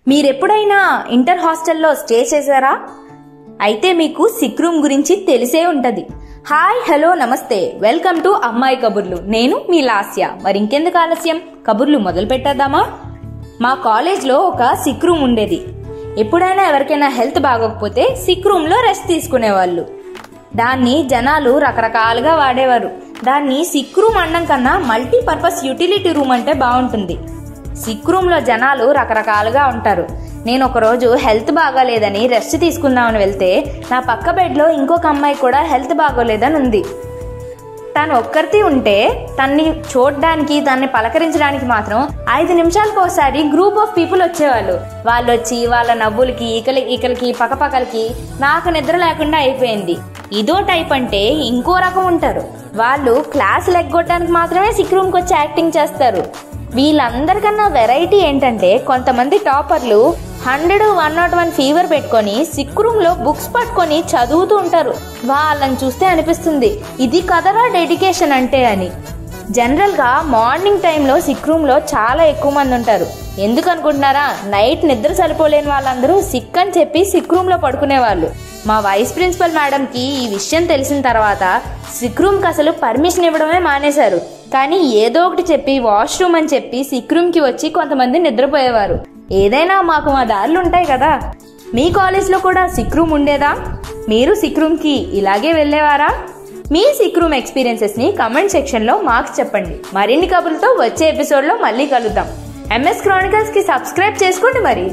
మీరెప్పుడైనా ఇంటర్ హాస్టల్లో స్టే చేశారా? అయితే మీకు సిక్ రూమ్ గురించి తెలిసే ఉంటది. హాయ్, హలో, నమస్తే, వెల్కమ్ టు అమ్మాయి కబుర్లు. నేను మీ లాస్య. మరి ఇంకెందుకు ఆలస్యం, కబుర్లు మొదలు పెట్టేద్దామా? మా కాలేజ్లో ఒక సిక్ రూమ్ ఉండేది. ఎప్పుడైనా ఎవరికైనా హెల్త్ బాగోకపోతే సిక్ రూమ్లో రెస్ట్ తీసుకునేవాళ్ళు. దాన్ని జనాలు రకరకాలుగా వాడేవారు. దాన్ని సిక్ రూమ్ అనడం కన్నా మల్టీపర్పస్ యూటిలిటీ రూమ్ అంటే బాగుంటుంది. సిక్ రూమ్లో జనాలు రకరకాలుగా ఉంటారు. నేను ఒకరోజు హెల్త్ బాగాలేదని రెస్ట్ తీసుకుందామని వెళ్తే నా పక్క బెడ్లో ఇంకొక అమ్మాయి కూడా హెల్త్ బాగోలేదని ఉంది. తను ఒక్కరితి ఉంటే తన్ని చూడడానికి, తన్ని పలకరించడానికి మాత్రం 5 నిమిషాలకు ఒకసారి గ్రూప్ ఆఫ్ పీపుల్ వచ్చేవాళ్ళు. వాళ్ళు వచ్చి వాళ్ళ నవ్వులకి, ఈకలకి, పక్కపక్కలకి నాకు నిద్ర లేకుండా అయిపోయింది. ఇదో టైప్ అంటే ఇంకో రకం ఉంటారు. వాళ్ళు క్లాసులు ఎగ్గొట్టడానికి మాత్రమే సిక్ రూమ్కి వచ్చి యాక్టింగ్ చేస్తారు. వీళ్ళందరికన్నా వెరైటీ ఏంటంటే కొంతమంది టాపర్లు 100, 101 ఫీవర్ పెట్టుకొని సిక్ రూమ్లో బుక్స్ పట్టుకొని చదువుతూ ఉంటారు. వాళ్ళని చూస్తే అనిపిస్తుంది ఇది కదరా డెడికేషన్ అంటే అని. జనరల్గా మార్నింగ్ టైంలో సిక్ రూమ్లో చాలా ఎక్కువ మంది ఉంటారు. ఎందుకు అనుకుంటున్నారా? నైట్ నిద్ర సరిపోలేని వాళ్ళందరూ సిక్ అని చెప్పి సిక్ రూమ్లో పడుకునేవాళ్ళు. మా వైస్ ప్రిన్సిపల్ మేడంకి ఈ విషయం తెలిసిన తర్వాత సిక్ రూమ్కి అసలు పర్మిషన్ ఇవ్వడమే మానేశారు. కానీ ఏదో ఒకటి చెప్పి వాష్రూమ్ అని చెప్పి సిక్ రూమ్కి వచ్చి కొంతమంది నిద్రపోయేవారు. ఏదైనా మాకు మా దారులు ఉంటాయి కదా. మీ కాలేజ్లో కూడా సిక్ రూమ్ ఉండేదా? మీరు సిక్ రూమ్కి ఇలాగే వెళ్ళేవారా? మీ సిక్ రూమ్ ఎక్స్పీరియన్సెస్ని కమెంట్ సెక్షన్లో మాకు చెప్పండి. మరిన్ని కబుర్లతో వచ్చే ఎపిసోడ్లో మళ్ళీ కలుద్దాం. MS Chronicles కి సబ్స్క్రైబ్ చేసుకోండి మరి.